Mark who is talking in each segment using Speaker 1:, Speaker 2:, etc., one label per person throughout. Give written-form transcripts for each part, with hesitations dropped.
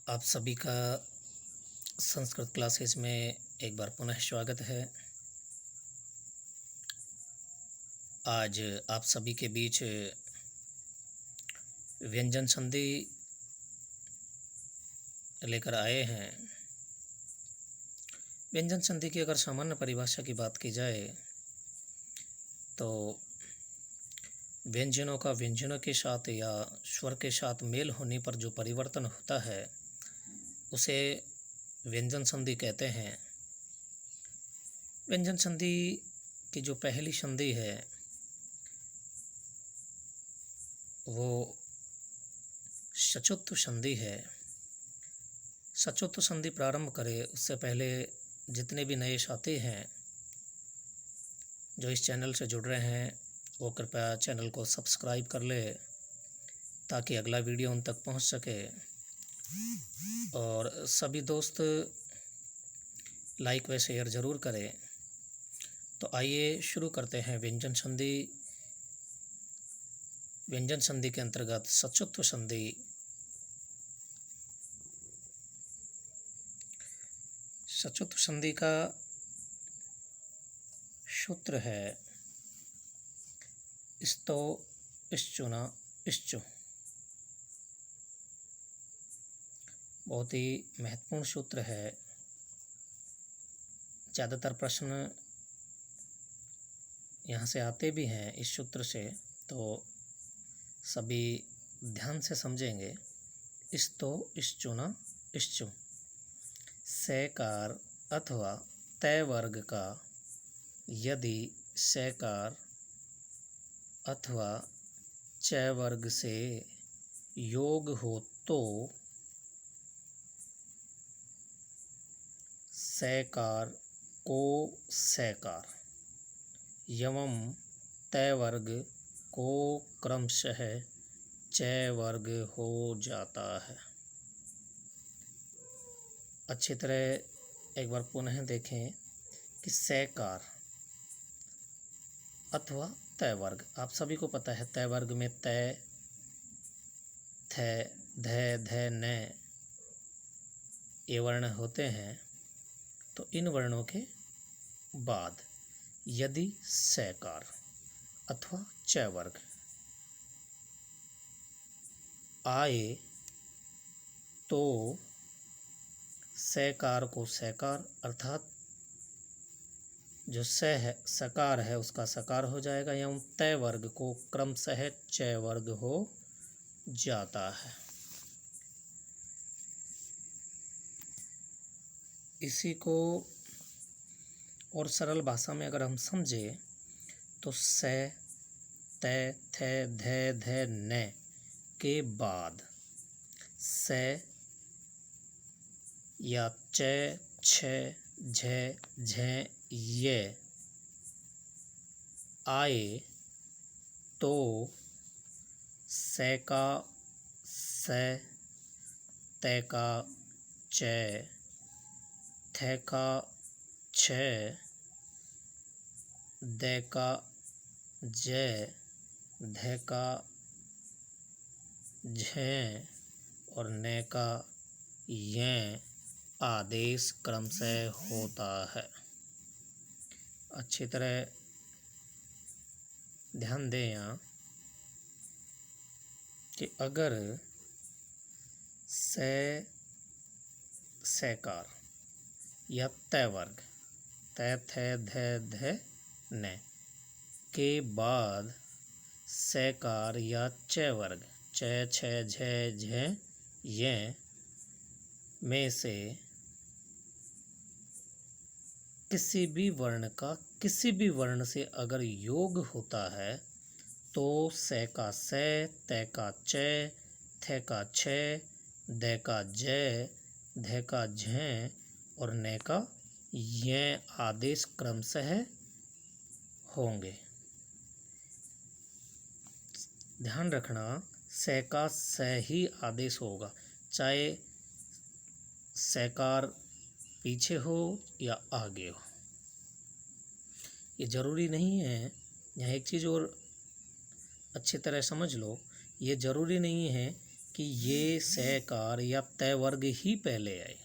Speaker 1: आप सभी का संस्कृत क्लासेस में एक बार पुनः स्वागत है। आज आप सभी के बीच व्यंजन संधि लेकर आए हैं। व्यंजन संधि की अगर सामान्य परिभाषा की बात की जाए तो व्यंजनों का व्यंजनों के साथ या स्वर के साथ मेल होने पर जो परिवर्तन होता है उसे व्यंजन संधि कहते हैं। व्यंजन संधि की जो पहली संधि है वो सचुत्व संधि है। सचुत्व संधि प्रारंभ करें उससे पहले जितने भी नए साथी हैं जो इस चैनल से जुड़ रहे हैं वो कृपया चैनल को सब्सक्राइब कर ले ताकि अगला वीडियो उन तक पहुंच सके। और सभी दोस्त लाइक व शेयर ज़रूर करें। तो आइए शुरू करते हैं व्यंजन संधि। व्यंजन संधि के अंतर्गत सचुत्व संधि। सचुत्व संधि का सूत्र है स्तो इश्चुना इश्चु। बहुत ही महत्वपूर्ण सूत्र है। ज़्यादातर प्रश्न यहाँ से आते भी हैं इस सूत्र से, तो सभी ध्यान से समझेंगे। स्तो इश्चुना इश्चु सैकार अथवा तय वर्ग का यदि सैकार अथवा चय वर्ग से योग हो तो सैकार को सैकार एवं तय वर्ग को क्रमशः चय वर्ग हो जाता है। अच्छी तरह एक बार पुनः देखें कि सैकार अथवा तय वर्ग, आप सभी को पता है तय वर्ग में तय, थ, ध, ध, न ये वर्ण होते हैं। तो इन वर्णों के बाद यदि सैकार अथवा चय वर्ग आए तो सैकार को सैकार अर्थात जो स है सकार है उसका सकार हो जाएगा एवं तय वर्ग को क्रमशः चय वर्ग हो जाता है। इसी को और सरल भाषा में अगर हम समझें तो स, तय, थ, ध, ध, न के बाद स या च, छ, झ, झ, ये आए तो सै का स, तय का च, थ का छ, द का ज, ध का झ और न का य आदेश क्रमशः होता है। अच्छी तरह ध्यान दें यहाँ कि अगर सैकार या तय वर्ग तय, थ, ध, ध, न के बाद सैकार या चय वर्ग च, छ, झ, झ, य में से किसी भी वर्ण का किसी भी वर्ण से अगर योग होता है तो सै का स, तय का च, थ का छ, द का ज, ध का झ और न का य आदेश क्रमशः होंगे। ध्यान रखना स का स ही आदेश होगा, चाहे सैकार पीछे हो या आगे हो। ये ज़रूरी नहीं है, यहाँ एक चीज़ और अच्छी तरह समझ लो, ये ज़रूरी नहीं है कि ये सकार या तय वर्ग ही पहले आए,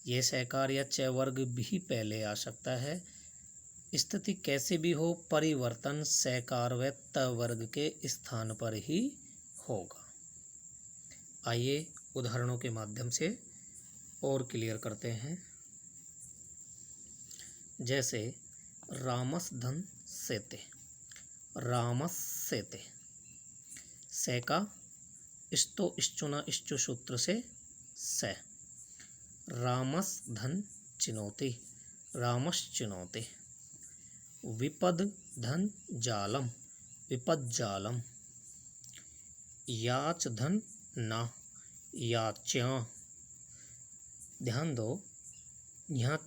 Speaker 1: ये सकार या च वर्ग भी पहले आ सकता है। स्थिति कैसे भी हो, परिवर्तन सकार व त वर्ग के स्थान पर ही होगा। आइए उदाहरणों के माध्यम से और क्लियर करते हैं। जैसे रामस धन सेते, रामस सेते, से का स्तो इश्चुना इश्चु सूत्र से से, रामस धन चिनौती, रामस चिनौती, विपद धन जालम, विपद जालम, याच धन ना, याच्या। ध्यान दो, यहाँ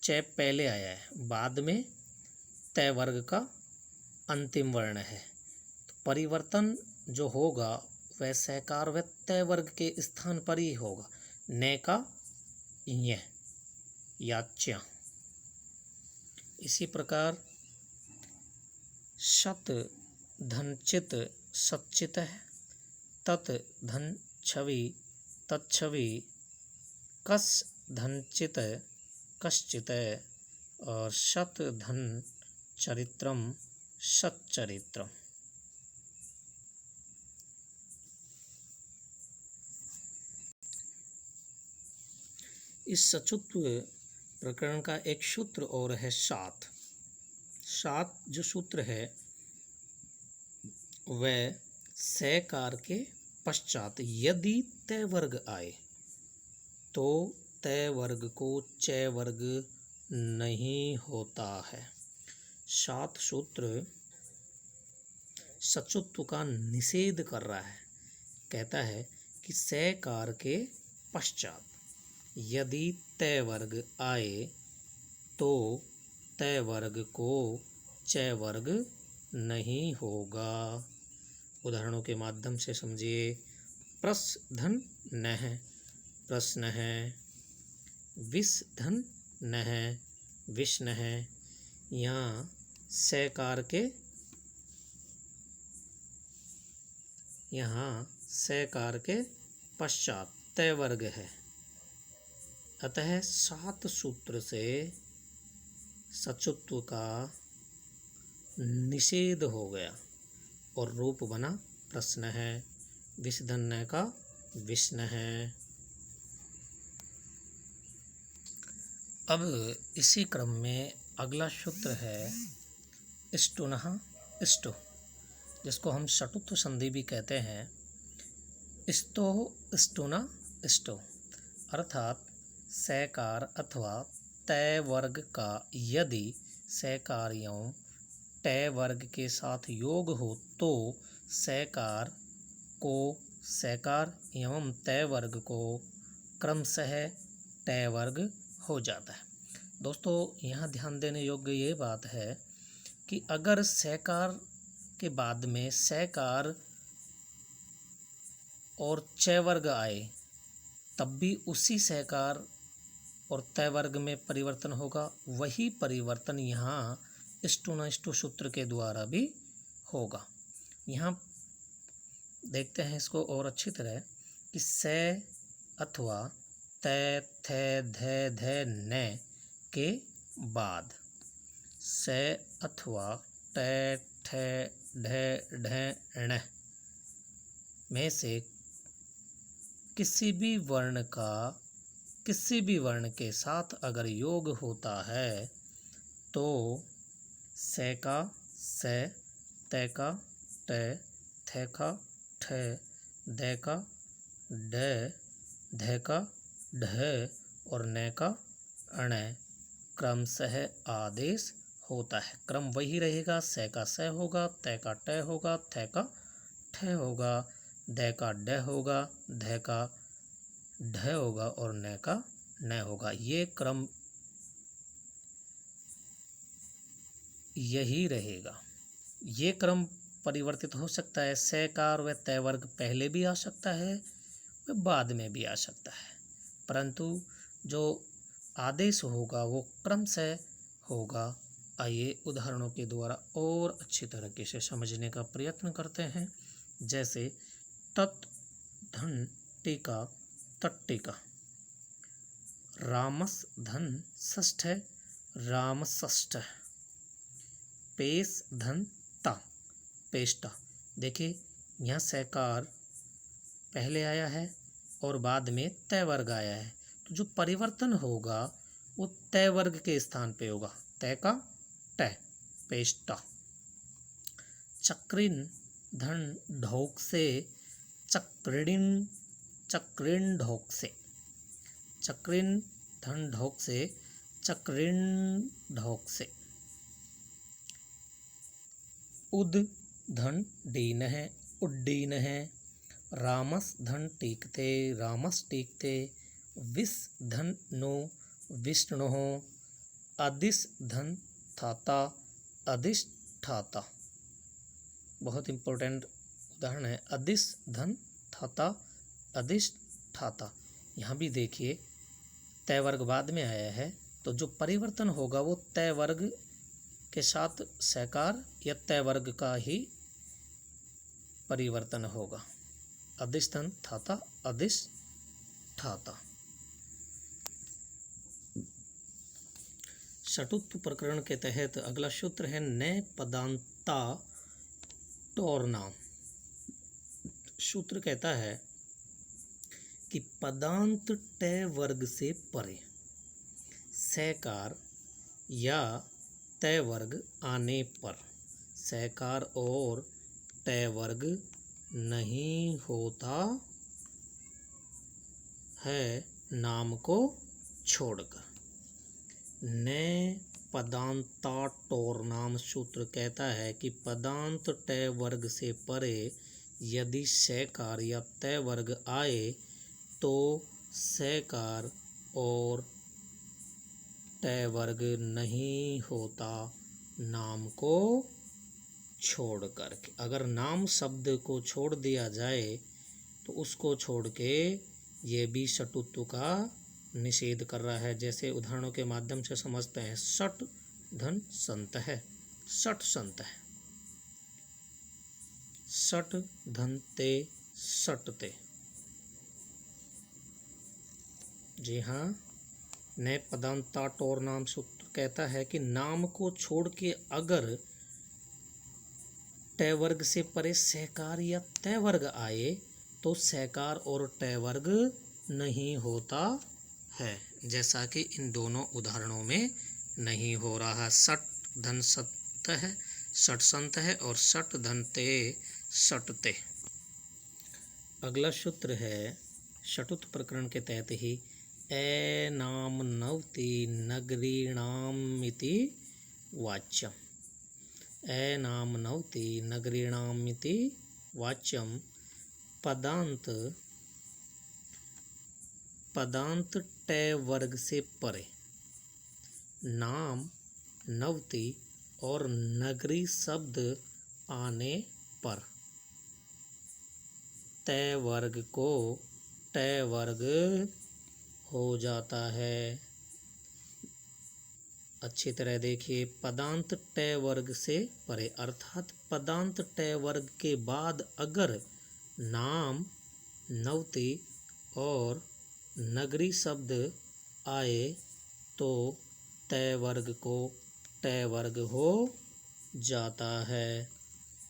Speaker 1: च पहले आया है, बाद में तय वर्ग का अंतिम वर्ण है, तो परिवर्तन जो होगा वह सकार व तय वर्ग के स्थान पर ही होगा, न का य, याच्या। इसी प्रकार शत धन चित सच्चित है, तत् धन छवि तत्छवि, कस धन चित कश्चित, और शत धन चरित्रम सच्चरित्रम। इस सचुत्व प्रकरण का एक सूत्र और है सात। सात जो सूत्र है वह सकार के पश्चात यदि तय वर्ग आए तो तय वर्ग को च वर्ग नहीं होता है। सात सूत्र सचुत्व का निषेध कर रहा है, कहता है कि सकार के पश्चात यदि तय वर्ग आए तो तय वर्ग को च वर्ग नहीं होगा। उदाहरणों के माध्यम से समझिए। प्रश्न धन न है, प्रश्न है, विष धन न है, विष्ण है। यहाँ सकार के, यहाँ सकार के पश्चात तय वर्ग है, अतः सात सूत्र से सचुत्व का निषेध हो गया और रूप बना प्रश्न है, विषधन्य का विष्ण है। अब इसी क्रम में अगला सूत्र है इष्टुनः इष्टु, जिसको हम षटुत्व संधि भी कहते हैं। इष्टो इष्टुना इष्टो, अर्थात सकार अथवा तय वर्ग का यदि सकार एवं तय वर्ग के साथ योग हो तो सकार को सकार एवं तय वर्ग को क्रमशः तय वर्ग हो जाता है। दोस्तों यहाँ ध्यान देने योग्य ये बात है कि अगर सकार के बाद में सकार और च वर्ग आए तब भी उसी सकार और तय वर्ग में परिवर्तन होगा। वही परिवर्तन यहाँ इष्टुना इष्टु सूत्र के द्वारा भी होगा। यहाँ देखते हैं इसको और अच्छी तरह कि से अथवा तय थे ध ध न के बाद से अथवा तय ठ ढ ढ ण में से किसी भी वर्ण का किसी भी वर्ण के साथ अगर योग होता है तो से का से, तय का ट, थे का ठ, द का ड, ध का ढ और न का अण क्रमशः आदेश होता है। क्रम वही रहेगा, से का से होगा, तय का ट होगा, थे का ठ होगा, द का ड होगा, ध का ढ होगा और न का न होगा। ये क्रम यही रहेगा। ये क्रम परिवर्तित हो सकता है। सकार व तय वर्ग पहले भी आ सकता है, वह बाद में भी आ सकता है, परंतु जो आदेश होगा वो क्रम से होगा। आइए उदाहरणों के द्वारा और अच्छी तरीके से समझने का प्रयत्न करते हैं। जैसे तत् धन टीका तट्टिका। रामस धन षष्ठ है, राम षष्ठ। पेश धन ता, पेष्टा। देखिए यहाँ सैकार पहले आया है और बाद में तय वर्ग आया है, तो जो परिवर्तन होगा वो तय वर्ग के स्थान पे होगा, तय का तय, पेष्टा। चक्रिन धन ढोक से, चक्रिन, चक्रिन ढोक से। चक्रिन धन ढोक से, चक्रिन ढोक से। उद धन डीन है, उड्डीन है। रामस धन टीकते, रामस टीकते। विस धन नो, विष्णु हो। अदिश धन थाता, अधिष्ठाता। बहुत इंपॉर्टेंट उदाहरण है, अदिश धन थाता, अधिष्ठाता। यहाँ भी देखिए तय वर्ग बाद में आया है, तो जो परिवर्तन होगा वो तय वर्ग के साथ सैकार या तय वर्ग का ही परिवर्तन होगा। अधिष्ठन थाता, अधिष्ठाता। षटुत्व प्रकरण के तहत अगला सूत्र है न पदांता टोरनाम। सूत्र कहता है कि पदांत तय वर्ग से परे सैकार या तय वर्ग आने पर सैकार और तय वर्ग नहीं होता है नाम को छोड़कर। न पदांता टोरनाम सूत्र कहता है कि पदांत तय वर्ग से परे यदि सैकार या तय वर्ग आए तो सैकार और तय वर्ग नहीं होता नाम को छोड़ करके। अगर नाम शब्द को छोड़ दिया जाए तो उसको छोड़ के ये भी षटुत्व का निषेध कर रहा है। जैसे उदाहरणों के माध्यम से समझते हैं। षट धन संत है, षट संत है। षट धन ते, षटते। जी हाँ, नए पदांता टोर नाम सूत्र कहता है कि नाम को छोड़ के अगर तय वर्ग से परे सैकार या तय वर्ग आए तो सैकार और तय वर्ग नहीं होता है, जैसा कि इन दोनों उदाहरणों में नहीं हो रहा। षट धन सत है, षट संत है, और षट धन ते, षटते। अगला सूत्र है षटुत प्रकरण के तहत ही एनाम नवति नगरीणामिति वाच्यम। एनाम नवति नगरीणामिति वाच्यम। पदांत पदांत तय वर्ग से परे नाम नवति और नगरी शब्द आने पर तय वर्ग को तय वर्ग हो जाता है। अच्छी तरह देखिए, पदांत तय वर्ग से परे अर्थात पदांत तय वर्ग के बाद अगर नाम नवति और नगरी शब्द आए तो तय वर्ग को तय वर्ग हो जाता है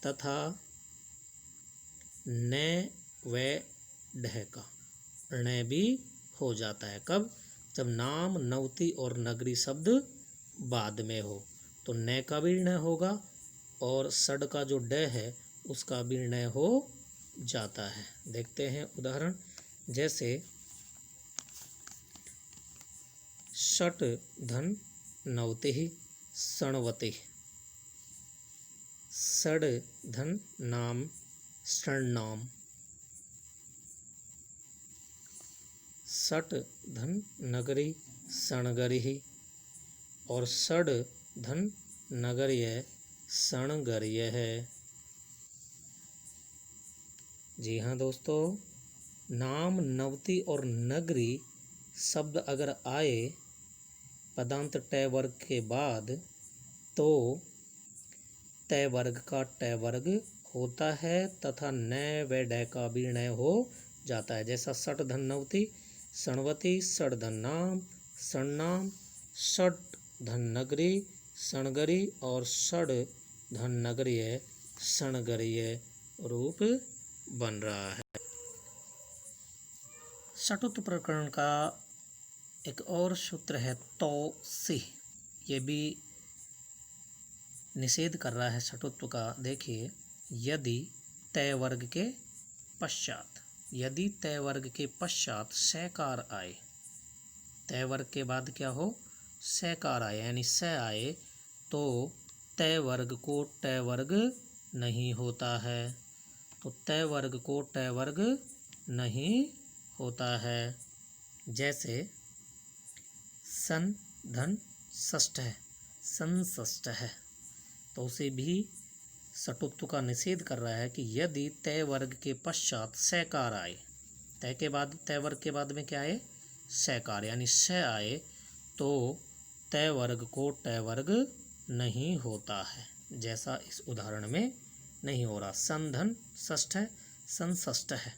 Speaker 1: तथा न व ढह का ण भी हो जाता है। कब? जब नाम नवति और नगरी शब्द बाद में हो तो न का भी ण होगा और सड का जो ड है उसका भी ण हो जाता है। देखते हैं उदाहरण। जैसे षट धन नवति षणवति। षड धन नाम षण्णाम। षट धन नगरी षणगरी और षड धन नगरीय षणगरीय है। जी हाँ दोस्तों, नाम नवति और नगरी शब्द अगर आए पदांत तय वर्ग के बाद तो तय वर्ग का तय वर्ग होता है तथा न व ड का भी ण हो जाता है। जैसा सट धन्वती, सणवती, सड़धन्नाम, सन्नाम, सट धनगरी, सणगरी और सड़ धनगरीय, सणगरीय रूप बन रहा है। षटुत प्रकरण का एक और सूत्र है तो सी, ये भी निषेध कर रहा है षटुत्व का। देखिए, यदि तय वर्ग के पश्चात, यदि तय वर्ग के पश्चात सकार आए, तय वर्ग के बाद क्या हो, सकार आए यानी स आए, तो तय वर्ग को टय वर्ग नहीं होता है। तो तय वर्ग को टय वर्ग नहीं होता है। जैसे सन धन षष्ठ है, संषष्ठ है, तो उसे भी षटुत्व का निषेध कर रहा है कि यदि तय वर्ग के पश्चात सकार आए, तय के बाद, तय वर्ग के बाद में क्या आए, सकार यानी स आए, तो तय वर्ग को टय वर्ग नहीं होता है। जैसा इस उदाहरण में नहीं हो रहा। सन धन षष्ठ है, संषष्ठ है,